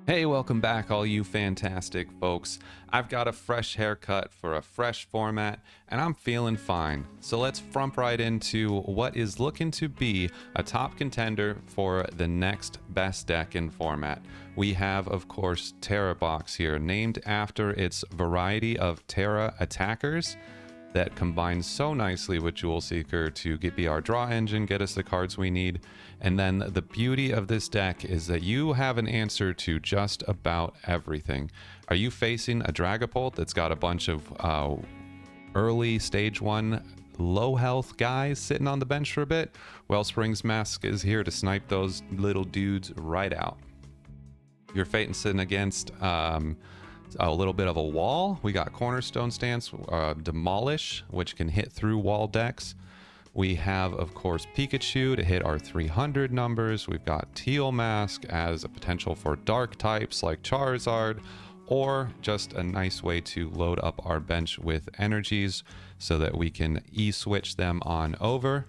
Hey, welcome back, all you fantastic folks. I've got a fresh haircut for a fresh format, and I'm feeling fine. So let's front right into what is looking to be a top contender for the next best deck in format. We have, of course, Tera Box here, named after its variety of Tera attackers that combines so nicely with Jewel Seeker to be our draw engine, get us the cards we need. And then the beauty of this deck is that you have an answer to just about everything. Are you facing a Dragapult that's got a bunch of early stage 1 low health guys sitting on the bench for a bit? Wellspring's Mask is here to snipe those little dudes right out. You're facing against a little bit of a wall. We got Cornerstone stance, Demolish, which can hit through wall decks. We have, of course, Pikachu to hit our 300 numbers. We've got Teal Mask as a potential for dark types like Charizard, or just a nice way to load up our bench with energies so that we can E-switch them on over.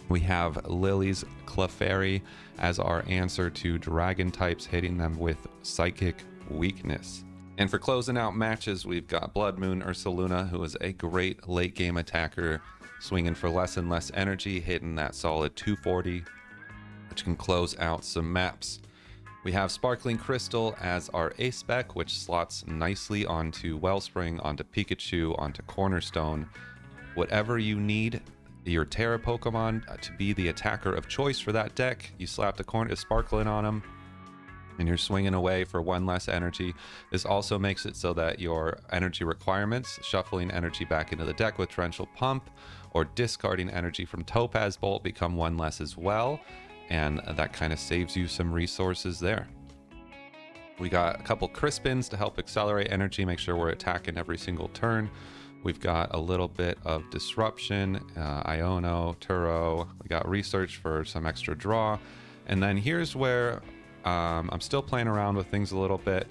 We have Lillie's Clefairy as our answer to dragon types, hitting them with psychic weakness. And for closing out matches, we've got Bloodmoon Ursaluna, who is a great late game attacker, swinging for less and less energy, hitting that solid 240, which can close out some maps. We have Sparkling Crystal as our ace spec, which slots nicely onto Wellspring, onto Pikachu, onto Cornerstone. Whatever you need your Tera Pokemon to be the attacker of choice for that deck, you slap the Sparkling on them, and you're swinging away for one less energy. This also makes it so that your energy requirements, shuffling energy back into the deck with Torrential Pump or discarding energy from Topaz Bolt, become one less as well, and that kind of saves you some resources there. We got a couple Crispins to help accelerate energy, make sure we're attacking every single turn. We've got a little bit of Disruption, Iono, Turo. We got Research for some extra draw. And then here's where I'm still playing around with things a little bit.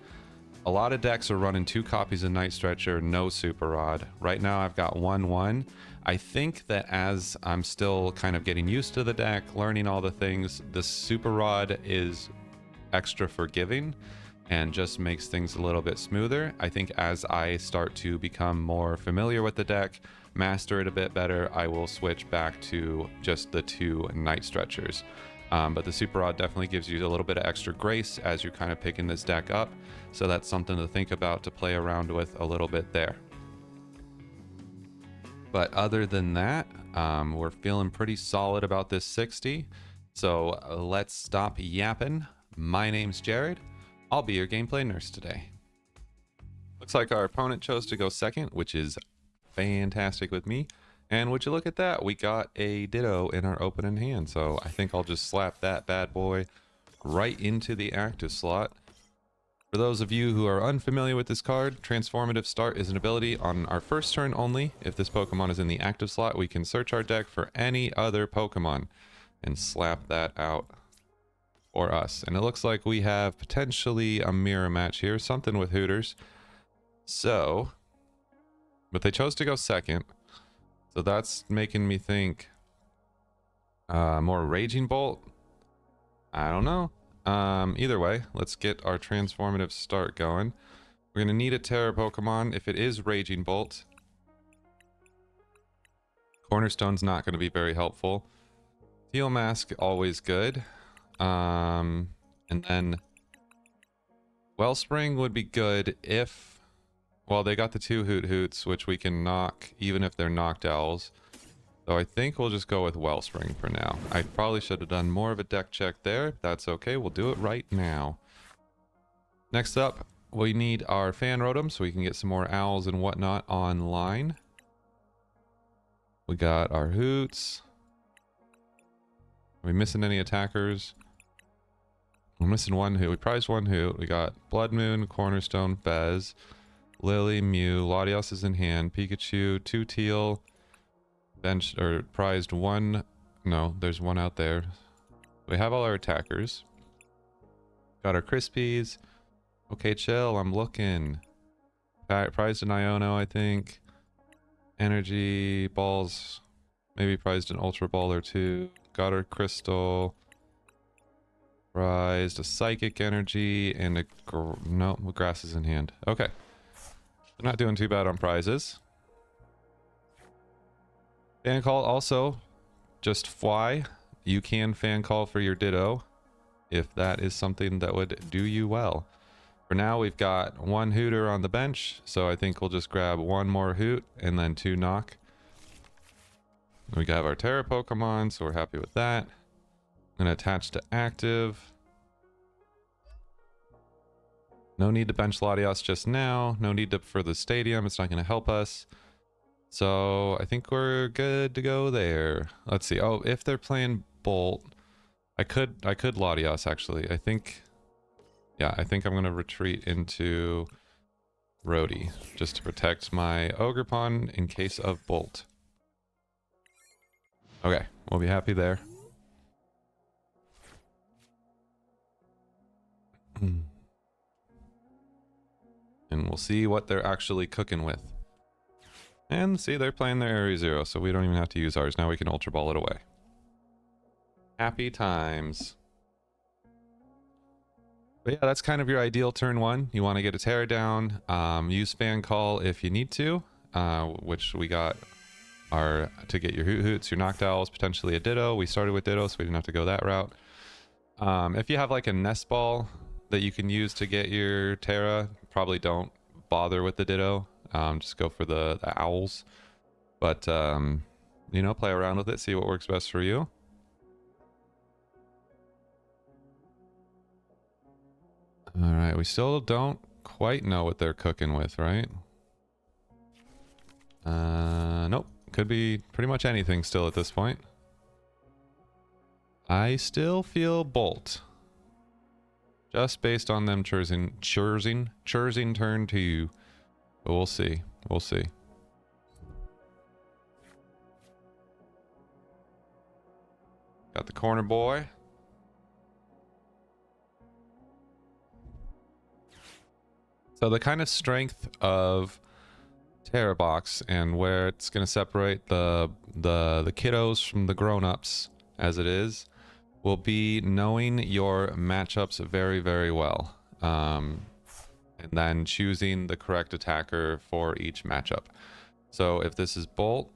A lot of decks are running 2 copies of Night Stretcher, no Super Rod. Right now I've got 1-1. I think that as I'm still kind of getting used to the deck, learning all the things, the Super Rod is extra forgiving and just makes things a little bit smoother. I think as I start to become more familiar with the deck, master it a bit better, I will switch back to just the 2 Night Stretchers. But the Super Rod definitely gives you a little bit of extra grace as you're kind of picking this deck up. So that's something to think about, to play around with a little bit there. But other than that, we're feeling pretty solid about this 60. So let's stop yapping. My name's Jared. I'll be your gameplay nurse today. Looks like our opponent chose to go second, which is fantastic with me. And would you look at that, we got a Ditto in our opening hand, so I think I'll just slap that bad boy right into the active slot. For those of you who are unfamiliar with this card, Transformative Start is an ability on our first turn only. If this Pokemon is in the active slot, we can search our deck for any other Pokemon and slap that out for us. And it looks like we have potentially a mirror match here, something with Hooters. So, but they chose to go second. So that's making me think more Raging Bolt. I don't know. Either way, let's get our Transformative Start going. We're going to need a Tera Pokemon. If it is Raging Bolt, Cornerstone's not going to be very helpful. Teal Mask, always good. And then Wellspring would be good if... Well, they got the 2 Hoothoots, which we can knock even if they're Noctowls. So I think we'll just go with Wellspring for now. I probably should have done more of a deck check there. That's okay, we'll do it right now. Next up, we need our Fan Rotom so we can get some more owls and whatnot online. We got our Hoots. Are we missing any attackers? We're missing 1 Hoot. We prized 1 Hoot. We got Bloodmoon, Cornerstone, Fez, Lillie, Mew, Latias is in hand, Pikachu, 2 Teal, bench or prized 1. No, there's 1 out there. We have all our attackers. Got our Crispies. Okay, chill, I'm looking. Prized an Iono, I think. Energy balls. Maybe prized an Ultra Ball or 2. Got our Crystal. Prized a Psychic Energy and a... no, grass is in hand. Okay. They're not doing too bad on prizes. Fan call also, just fly. You can fan call for your Ditto if that is something that would do you well. For now, we've got one Hooter on the bench, so I think we'll just grab one more Hoot and then 2 Knock. We have our Tera Pokemon, so we're happy with that. I'm going to attach to active. No need to bench Latias just now. No need to for the stadium. It's not going to help us. So I think we're good to go there. Let's see. Oh, if they're playing Bolt, I could Latias actually. I think I'm gonna retreat into Roadie just to protect my Ogerpon in case of Bolt. Okay, we'll be happy there. And we'll see what they're actually cooking with. And see, they're playing their Area 0, so we don't even have to use ours. Now we can Ultra Ball it away. Happy times. But yeah, that's kind of your ideal turn 1. You want to get a Tera down. Use Fan Call if you need to, which we got our to get your Hoots, your Noctowls, potentially a Ditto. We started with Ditto, so we didn't have to go that route. If you have like a Nest Ball that you can use to get your Tera, probably don't bother with the Ditto. Just go for the owls, but you know, play around with it, see what works best for you. All right, we still don't quite know what they're cooking with, right? Nope, could be pretty much anything still at this point. I still feel Bolt, just based on them choosing turn 2. But we'll see. We'll see. Got the corner boy. So the kind of strength of Tera Box and where it's going to separate the kiddos from the grown-ups as it is will be knowing your matchups very, very well. And then choosing the correct attacker for each matchup. So if this is Bolt,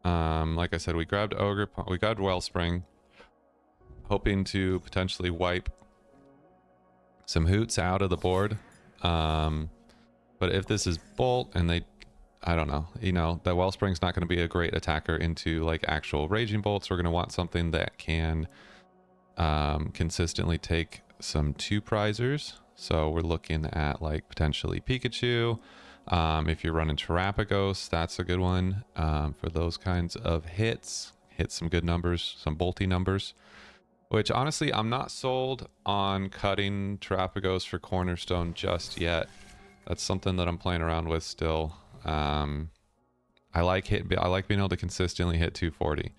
like I said, we grabbed Ogerpon, we grabbed Wellspring, hoping to potentially wipe some Hoots out of the board. But if this is Bolt and they, I don't know, you know, that Wellspring's not going to be a great attacker into like actual Raging Bolts. We're going to want something that can consistently take some 2-prizers. So we're looking at like potentially Pikachu. If you're running Terapagos, that's a good one for those kinds of hits. Hit some good numbers, some bolty numbers. Which honestly, I'm not sold on cutting Terapagos for Cornerstone just yet. That's something that I'm playing around with still. I like being able to consistently hit 240.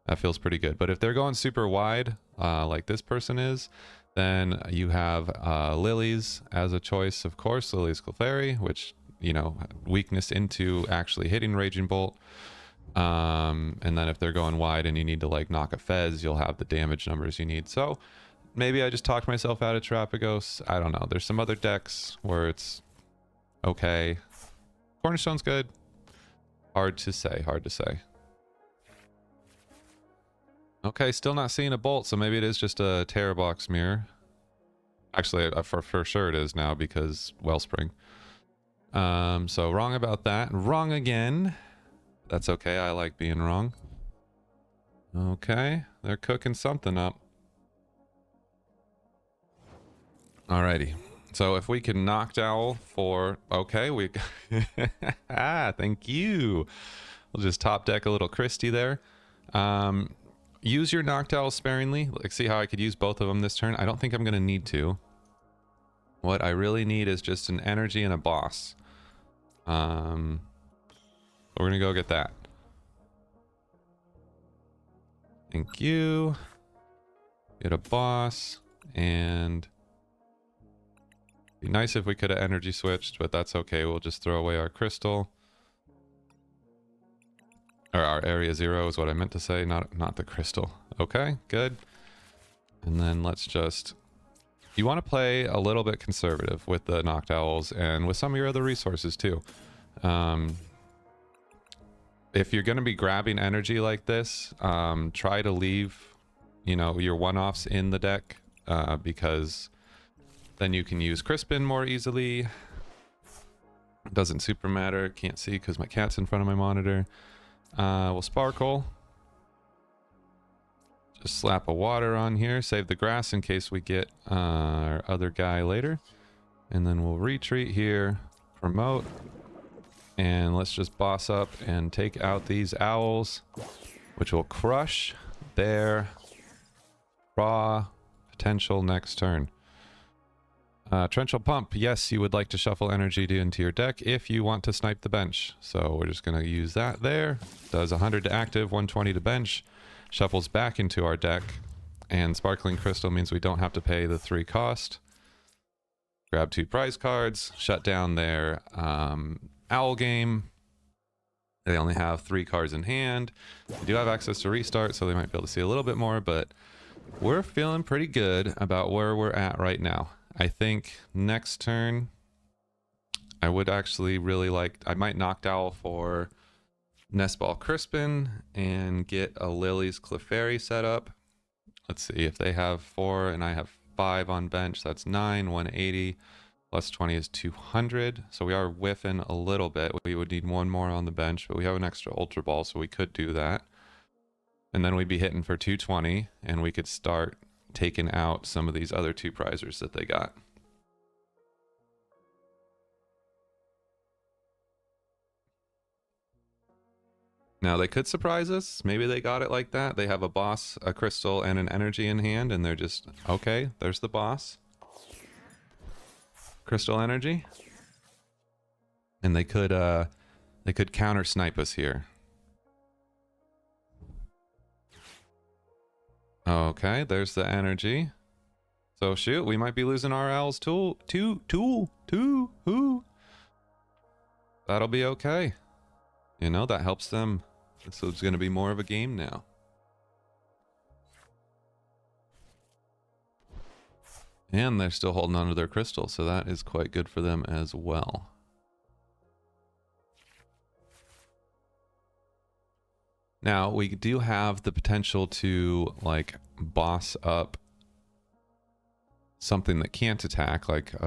That feels pretty good. But if they're going super wide, like this person is, then you have Lillies as a choice, of course. Lillie's Clefairy, which, you know, weakness into actually hitting Raging Bolt. And then if they're going wide and you need to like knock a Fez, you'll have the damage numbers you need. So maybe I just talked myself out of Terapagos. I don't know. There's some other decks where it's okay. Cornerstone's good. Hard to say. Hard to say. Okay, still not seeing a Bolt, so maybe it is just a Tera Box mirror. Actually, for sure it is now because Wellspring. So wrong about that. Wrong again. That's okay, I like being wrong. Okay, they're cooking something up. Alrighty. So if we can Noctowl for... Okay, we... thank you. We'll just top deck a little Christie there. Use your Noctowl sparingly. Like, see how I could use both of them this turn? I don't think I'm going to need to. What I really need is just an energy and a boss. We're going to go get that. Thank you. Get a boss. And... be nice if we could have energy switched, but that's okay. We'll just throw away our crystal. Or our area 0 is what I meant to say, not the crystal. Okay, good. And then let's just you want to play a little bit conservative with the Noctowls and with some of your other resources too. If you're going to be grabbing energy like this, try to leave, you know, your one-offs in the deck, because then you can use Crispin more easily. Doesn't super matter. Can't see because my cat's in front of my monitor. We'll Sparkle. Just slap a water on here. Save the grass in case we get our other guy later. And then we'll retreat here. Promote. And let's just boss up and take out these owls, which will crush their raw potential next turn. Torrential Pump. Yes, you would like to shuffle energy into your deck if you want to snipe the bench. So we're just going to use that there. Does 100 to active, 120 to bench. Shuffles back into our deck. And Sparkling Crystal means we don't have to pay the 3 cost. Grab 2 prize cards. Shut down their Owl game. They only have 3 cards in hand. They do have access to restart, so they might be able to see a little bit more, but we're feeling pretty good about where we're at right now. I think next turn, I would actually really like, I might Noctowl for Nest Ball Crispin and get a Lillie's Clefairy set up. Let's see, if they have 4 and I have 5 on bench, that's 9, 180. Plus 20 is 200, so we are whiffing a little bit. We would need 1 more on the bench, but we have an extra Ultra Ball, so we could do that. And then we'd be hitting for 220, and we could start taking out some of these other 2 prizers that they got. Now, they could surprise us. Maybe they got it like that. They have a boss, a crystal, and an energy in hand, and they're just, okay, there's the boss. Crystal energy, and they could counter snipe us here. Okay, there's the energy. So shoot, we might be losing our owls too. That'll be okay. You know, that helps them. So it's going to be more of a game now. And they're still holding on to their crystal, so that is quite good for them as well. Now, we do have the potential to, like, boss up something that can't attack, like,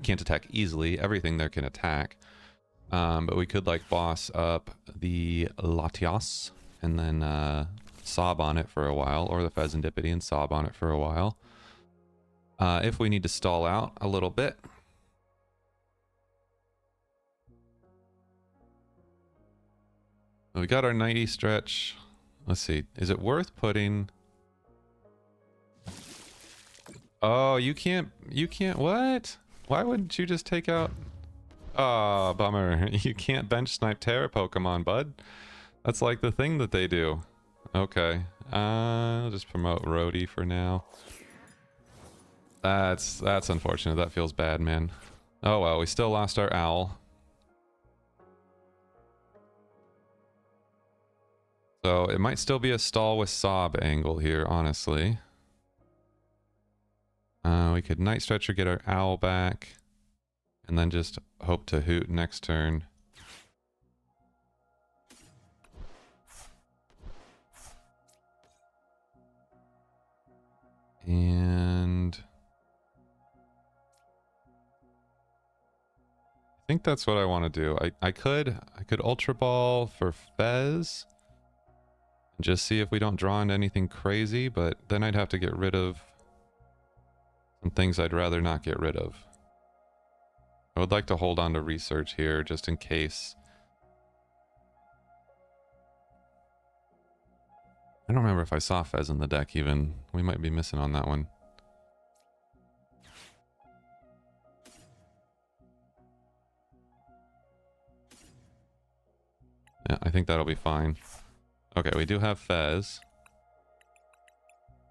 can't attack easily. Everything there can attack. But we could, like, boss up the Latias and then sob on it for a while, or the Fezandipiti and sob on it for a while. If we need to stall out a little bit. We got our Night Stretch. Let's see. Is it worth putting... Oh, you can't... What? Why wouldn't you just take out... Oh, bummer. You can't bench snipe Tera Pokemon, bud. That's like the thing that they do. Okay. I'll just promote Rhodey for now. That's unfortunate. That feels bad, man. Oh well, we still lost our owl. So it might still be a stall with sob angle here, honestly. We could Night Stretcher, get our owl back, and then just hope to hoot next turn. And I think that's what I want to do. I could Ultra Ball for Fez and just see if we don't draw into anything crazy, but then I'd have to get rid of some things I'd rather not get rid of. I would like to hold on to research here just in case. I don't remember if I saw Fez in the deck even. We might be missing on that one. Yeah, I think that'll be fine. Okay, we do have Fez.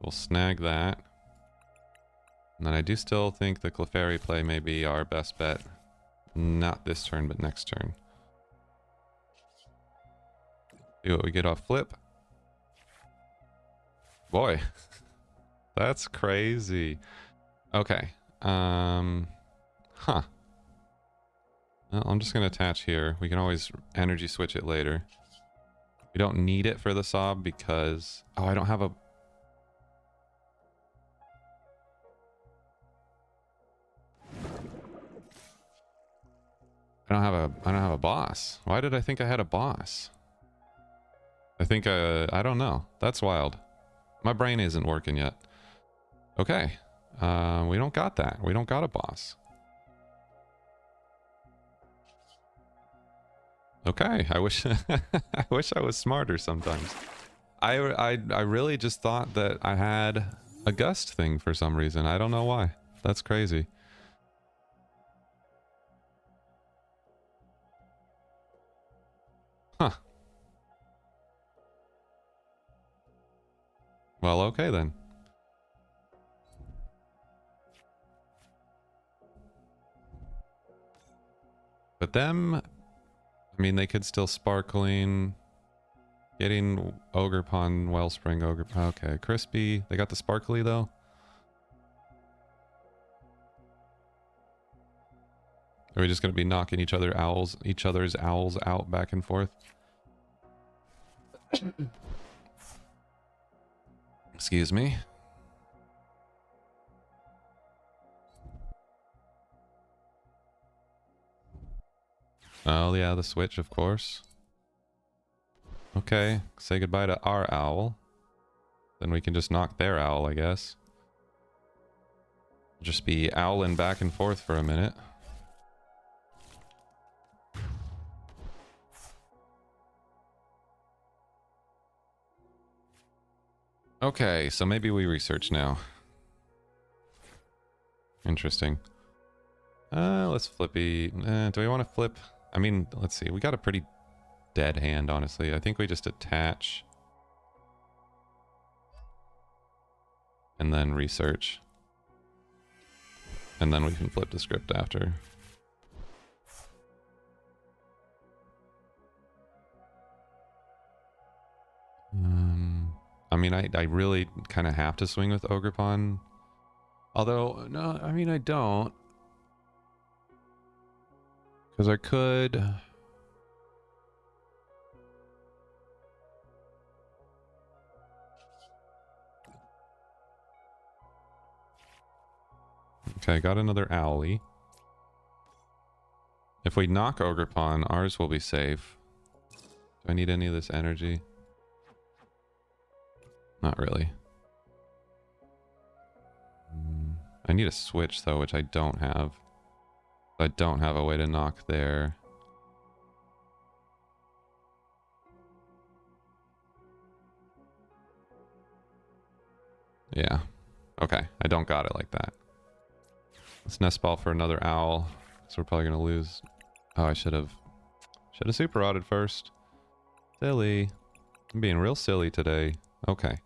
We'll snag that. And then I do still think the Clefairy play may be our best bet. Not this turn, but next turn. See what we get off flip. Boy, that's crazy. Okay. Huh. Well, I'm just gonna attach here. We can always energy switch it later. We don't need it for the sob because... Oh, I don't have a... I don't have a boss. Why did I think I had a boss? I think, I don't know. That's wild. My brain isn't working yet. Okay. We don't got that. We don't got a boss. Okay. I wish, I wish I was smarter sometimes. I really just thought that I had a gust thing for some reason. I don't know why. That's crazy. Huh. Well, okay then. But them, I mean, they could still sparkling. Getting Ogerpon, Wellspring, Ogerpon. Okay, Crispy. They got the sparkly though. Are we just gonna be knocking each other's owls out back and forth? Excuse me. Oh yeah, the switch, of course. Okay, say goodbye to our owl. Then we can just knock their owl, I guess. Just be owling back and forth for a minute. Okay, so maybe we research now. Interesting. Let's flippy. Do we want to flip? I mean, let's see. We got a pretty dead hand, honestly. I think we just attach. And then research. And then we can flip the script after. I mean, I really kind of have to swing with Ogerpon. Although, no, I mean, I don't. Because I could... Okay, got another Owlie. If we knock Ogerpon, ours will be safe. Do I need any of this energy? Not really. I need a switch though, which I don't have. I don't have a way to knock there. Yeah. Okay, I don't got it like that. Let's Nest Ball for another owl. So we're probably gonna lose. Oh, I should have super rotted first. Silly. I'm being real silly today. Okay.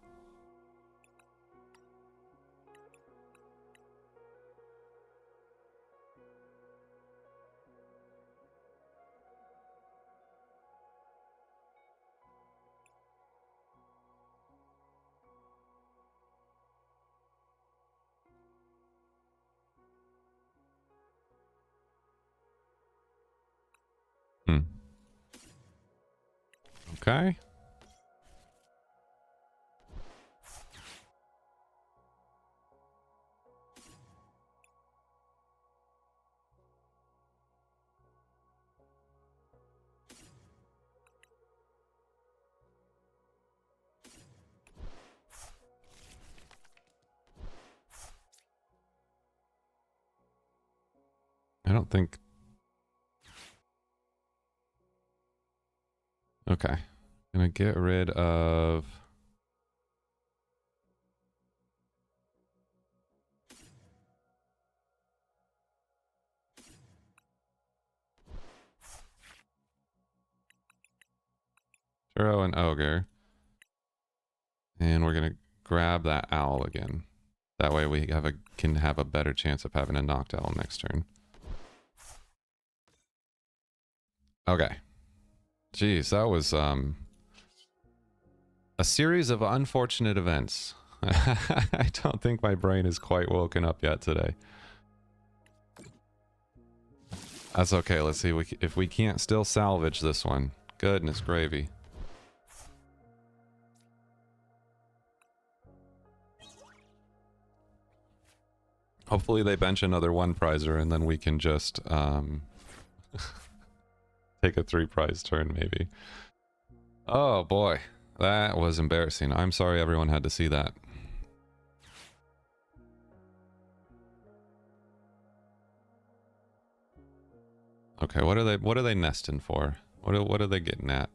Okay. I don't think... Okay. Gonna get rid of... Turo and Ogre. And we're gonna grab that owl again. That way we can have a better chance of having a knocked owl next turn. Okay. Jeez, that was a series of unfortunate events. I don't think my brain is quite woken up yet today. That's okay. Let's see if we can't still salvage this one. Goodness gravy. Hopefully they bench another 1-prizer and then we can just take a 3-prize turn maybe. Oh boy, that was embarrassing. I'm sorry everyone had to see that. Okay, what are they nesting for? What are they getting at?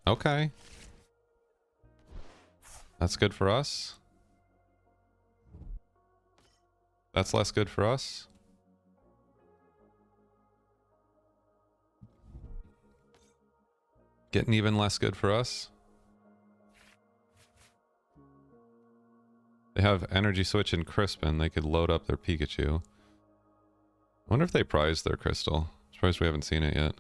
Okay. That's good for us. That's less good for us. Getting even less good for us. They have Energy Switch and Crispin. They could load up their Pikachu. I wonder if they prize their crystal. I'm surprised we haven't seen it yet.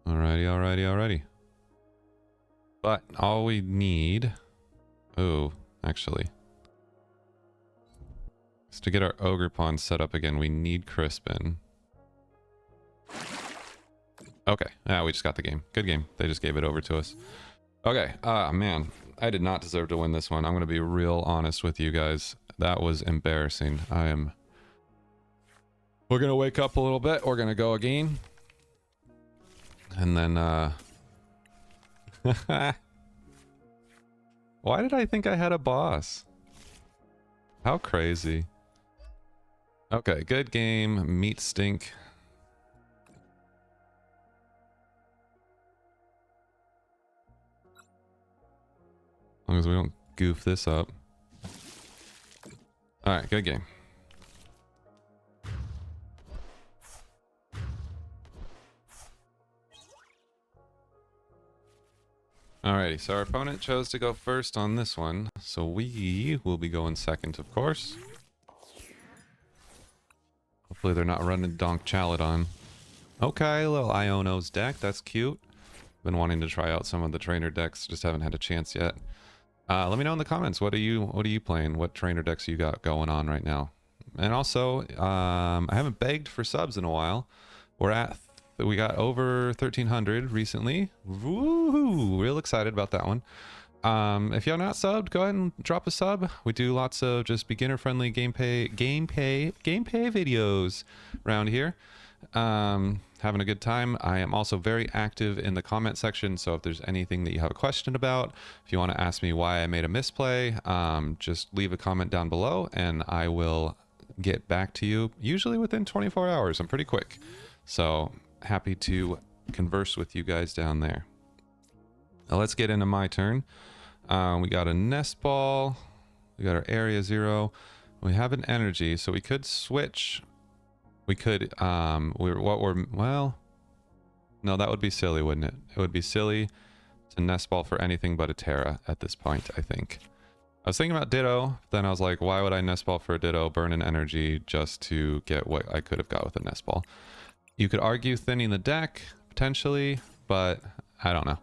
Alrighty. But all we need... Oh, actually. Is to get our Ogerpon set up again, we need Crispin. Okay, we just got the game. Good game. They just gave it over to us. Okay, man. I did not deserve to win this one. I'm going to be real honest with you guys. That was embarrassing. We're going to wake up a little bit. We're going to go again. And then, why did I think I had a boss? How crazy. Okay, good game. Meat stink. As long as we don't goof this up. Alright, good game. Alrighty, so our opponent chose to go first on this one, so we will be going second, of course. Hopefully they're not running Donk Chaladon. Okay, a little Iono's deck, that's cute. Been wanting to try out some of the trainer decks, just haven't had a chance yet. Let me know in the comments, what are you playing? What trainer decks you got going on right now? And also, I haven't begged for subs in a while. We got over 1,300 recently. Woohoo! Real excited about that one. If you're not subbed, go ahead and drop a sub. We do lots of just beginner-friendly gameplay videos around here. Having a good time. I am also very active in the comment section, so if there's anything that you have a question about, if you want to ask me why I made a misplay, just leave a comment down below and I will get back to you, usually within 24 hours. I'm pretty quick. So happy to converse with you guys down there. Now let's get into my turn. We got a Nest Ball. We got our Area 0. We have an Energy, so we could switch. We could, well, no, that would be silly, wouldn't it? It would be silly to Nest Ball for anything but a Tera at this point, I think. I was thinking about Ditto, then I was like, why would I Nest Ball for a Ditto, burn an energy just to get what I could have got with a Nest Ball? You could argue thinning the deck, potentially, but I don't know.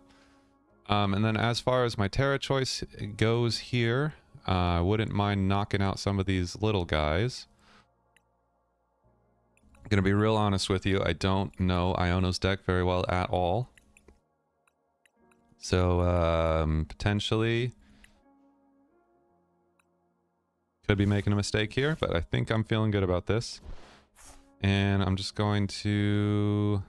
And then as far as my Tera choice goes here, I wouldn't mind knocking out some of these little guys. Gonna be real honest with you, I don't know Iono's deck very well at all. So, potentially could be making a mistake here, but I think I'm feeling good about this. And I'm just going to...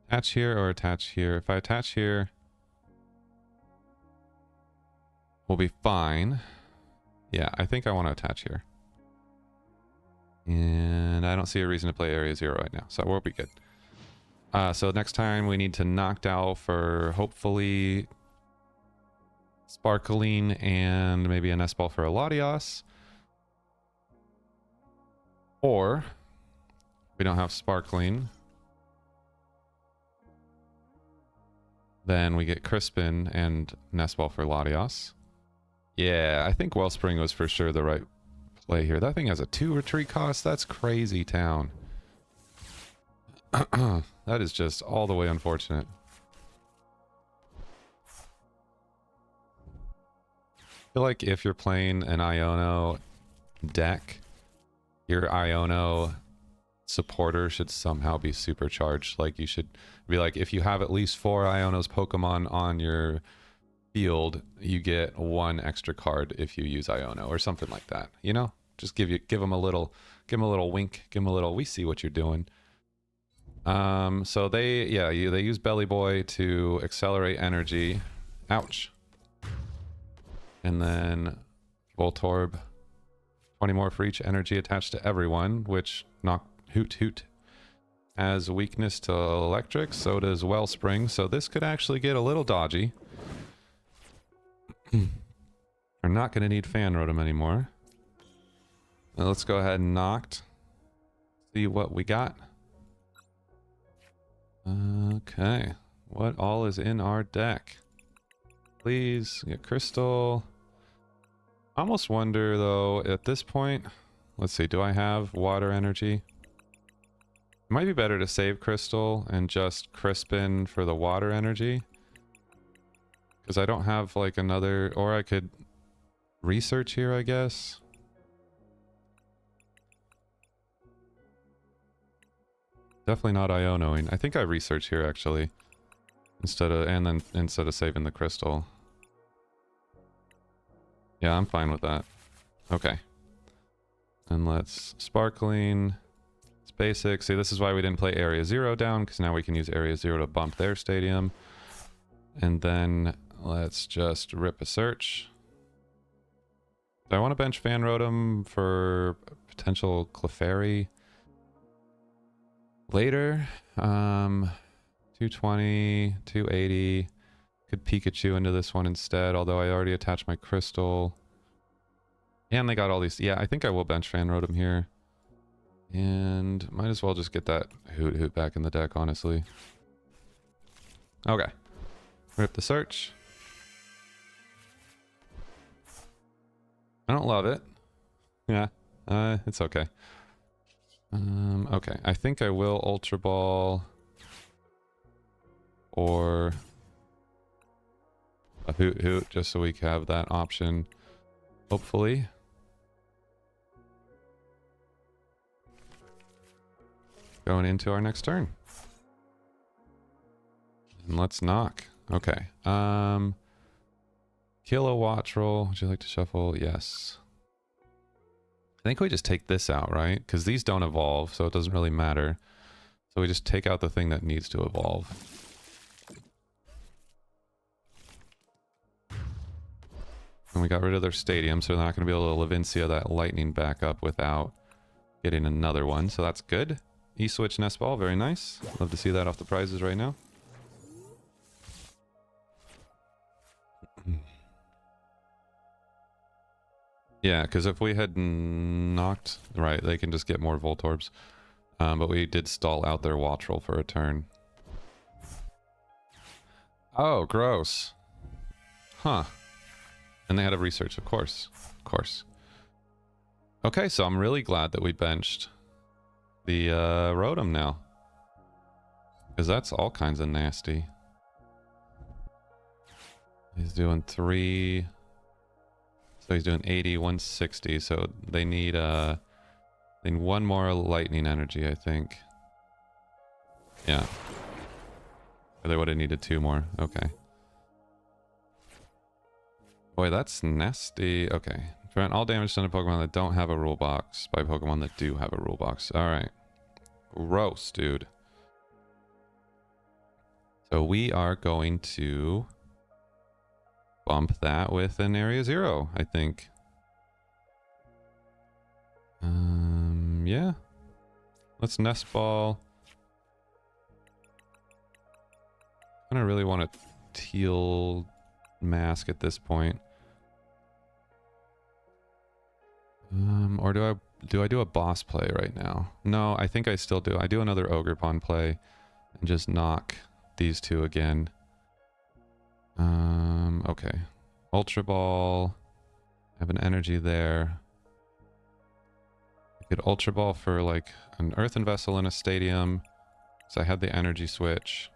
attach here or attach here. If I attach here, we'll be fine. Yeah, I think I want to attach here. And I don't see a reason to play Area 0 right now, so we'll be good. So next time we need to Noctowl for hopefully Sparkling and maybe a Nest Ball for a Latias. Or we don't have Sparkling. Then we get Crispin and Nest Ball for Latias. Yeah, I think Wellspring was for sure the right play here. That thing has a 2 retreat cost. That's crazy town. That is just all the way unfortunate. I feel like if you're playing an Iono deck, your Iono supporter should somehow be supercharged. Like, you should be like, if you have at least 4 Iono's Pokemon on your field, you get 1 extra card if you use Iono or something like that. You know, just give them a little wink, give them a little, we see what you're doing. So they use Belly Boy to accelerate energy. Ouch. And then Voltorb, 20 more for each energy attached to everyone, which Hoothoot has weakness to electric, so does Wellspring, so this could actually get a little dodgy. We're not going to need Fan Rotom anymore. Now let's go ahead and Noct. See what we got. Okay. What all is in our deck? Please get Crystal. I almost wonder though, at this point, let's see, do I have water energy? It might be better to save Crystal and just Crispin for the water energy. Because I don't have like another, or I could research here, I guess. Definitely not Ionoing. I think I research here actually. Instead of saving the Crystal. Yeah, I'm fine with that. Okay. And let's Sparkling. It's basic. See, this is why we didn't play Area 0 down, because now we can use Area 0 to bump their stadium. And then let's just rip a search. Do I want to bench Fan Rotom for potential Clefairy later? 220, 280. Could Pikachu into this one instead, although I already attached my Crystal. And they got all these. Yeah, I think I will bench Fan Rotom here. And might as well just get that Hoothoot back in the deck, honestly. Okay. Rip the search. I don't love it. Yeah, it's okay. Okay, I think I will Ultra Ball or a Hoothoot just so we can have that option, hopefully. Going into our next turn. And let's knock. Okay. Kilowattrel. Would you like to shuffle? Yes. I think we just take this out, right? Because these don't evolve, so it doesn't really matter. So we just take out the thing that needs to evolve. And we got rid of their stadium, so they're not going to be able to Levincia that lightning back up without getting another one. So that's good. E-Switch Nest Ball, very nice. Love to see that off the prizes right now. Yeah, because if we had knocked... Right, they can just get more Voltorbs. But we did stall out their Wattrel for a turn. Oh, gross. Huh. And they had a research, of course. Of course. Okay, so I'm really glad that we benched the Rotom now. Because that's all kinds of nasty. He's doing 3... So he's doing 80, 160, so they need one more lightning energy, I think. Yeah. Or they would have needed 2 more. Okay. Boy, that's nasty. Okay. Prevent all damage done to Pokemon that don't have a rule box by Pokemon that do have a rule box. Alright. Gross, dude. So we are going to bump that with an Area 0, I think. Yeah. Let's Nest Ball. I don't really want a Teal mask at this point. Or do I do a boss play right now? No, I think I still do. I do another Ogerpon play and just knock these 2 again. Okay. Ultra Ball. I have an energy there. Get Ultra Ball for like an Earthen Vessel in a stadium. So I had the Energy Switch.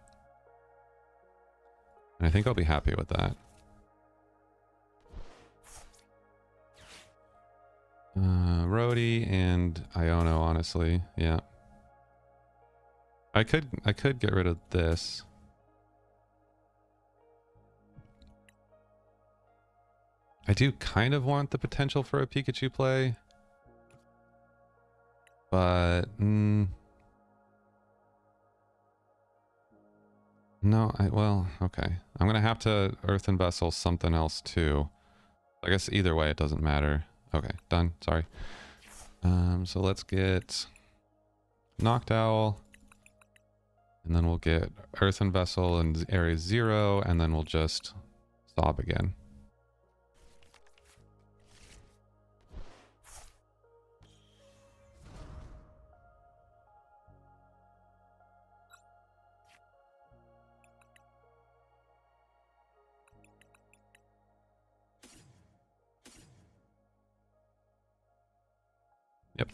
And I think I'll be happy with that. Rhodey and Iono, honestly. Yeah. I could get rid of this. I do kind of want the potential for a Pikachu play. But no, well, okay. I'm gonna have to Earthen Vessel something else too. I guess either way it doesn't matter. Okay, done. Sorry. So let's get Noctowl, and then we'll get Earthen Vessel in area 0, and then we'll just sob again. Yep.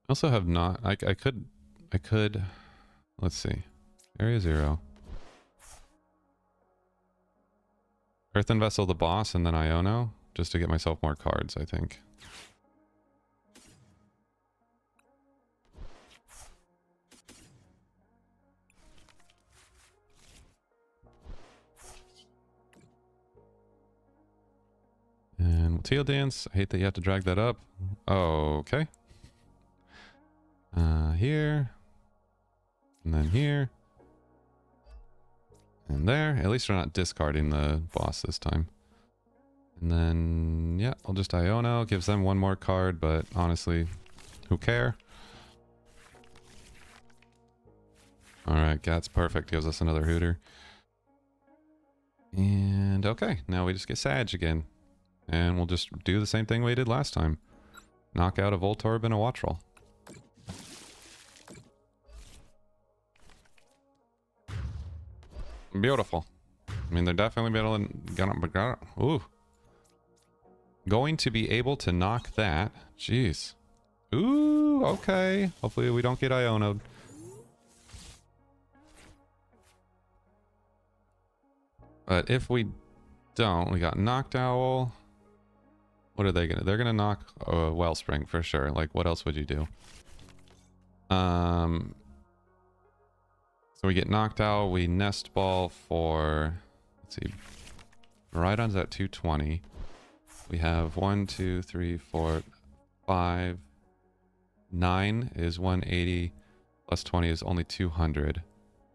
I also have not. I could. Let's see. Area 0. Earthen Vessel the boss and then Iono, just to get myself more cards, I think. And Teal Dance. I hate that you have to drag that up. Oh, okay. Here. And then here. And there. At least we're not discarding the boss this time. And then, yeah, I'll just Iono. Gives them one more card, but honestly, who care? Alright, Gat's perfect. Gives us another Hooter. And okay, now we just get Sag again. And we'll just do the same thing we did last time. Knock out a Voltorb and a Wattrel. Beautiful. I mean, they're definitely going to be able to knock that. Jeez. Ooh, okay. Hopefully we don't get Iono'd. But if we don't, we got Noctowl. What are they gonna? They're gonna knock Wellspring for sure. Like, what else would you do? So we get Noctowl. We Nest Ball for. Let's see. Rhydon's at 220. We have 1, 2, 3, 4, 5. 9 is 180. Plus 20 is only 200.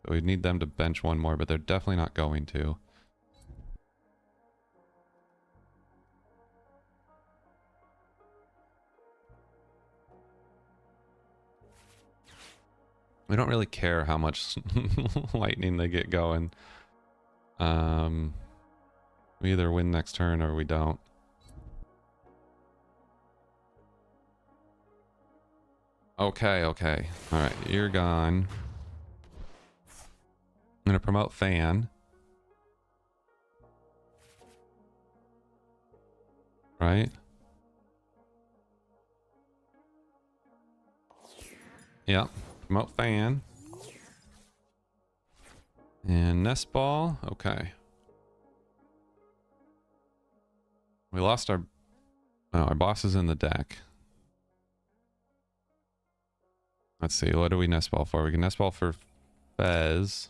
So we need them to bench one more, but they're definitely not going to. We don't really care how much lightning they get going. We either win next turn or we don't. Okay, okay. Alright, you're gone. I'm gonna promote Fan. Right? Yeah. Promote Fan. And Nest Ball. Okay. We lost our... Oh, our boss is in the deck. Let's see. What do we Nest Ball for? We can Nest Ball for Fez.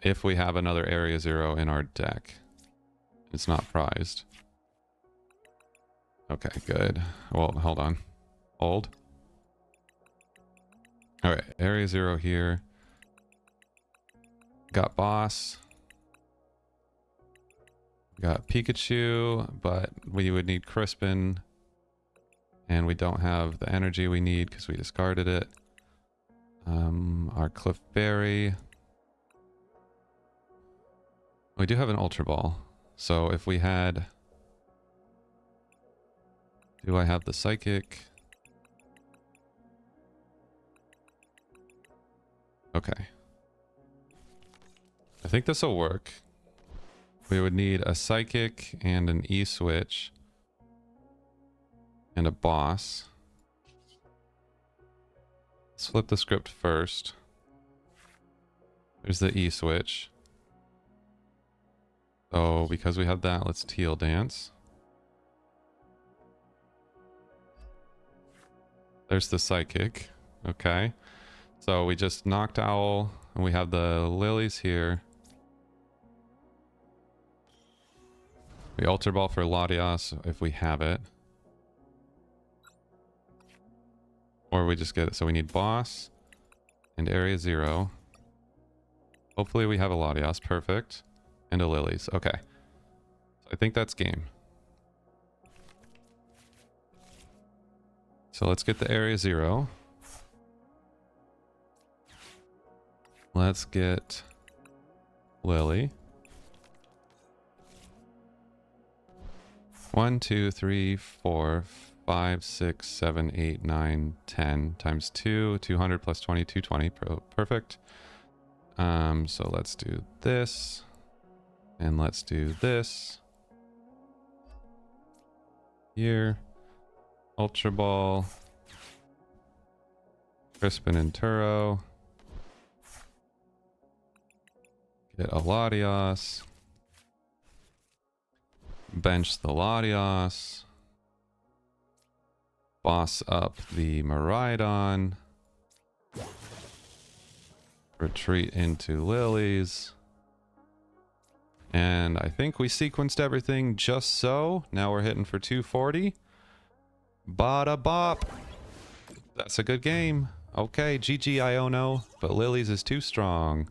If we have another Area 0 in our deck. It's not prized. Okay, good. Well, hold on. Hold. Alright, Area 0 here. Got boss. Got Pikachu, but we would need Crispin. And we don't have the energy we need because we discarded it. Our Clefairy. We do have an Ultra Ball. So if we had... Do I have the Psychic? Okay. I think this will work. We would need a Psychic and an E-Switch. And a boss. Let's flip the script first. There's the E-Switch. So because we have that, let's Teal dance. There's the Psychic. Okay. So we just Noctowl, and we have the Lilies here. We Ultra Ball for Latias if we have it. Or we just get it. So we need boss and area 0. Hopefully we have a Latias. Perfect. And a Lilies. Okay. So I think that's game. So let's get the area 0. Let's get Lillie. 1, 2, 3, 4, 5, 6, 7, 8, 9, 10 times 2, 200 plus 20, 220. Perfect. So let's do this. And let's do this. Here. Ultra Ball. Crispin and Turo. Get a Latias. Bench the Latias. Boss up the Miraidon. Retreat into Lilies. And I think we sequenced everything just so. Now we're hitting for 240. Bada bop. That's a good game. Okay, GG Iono, but Lilies is too strong.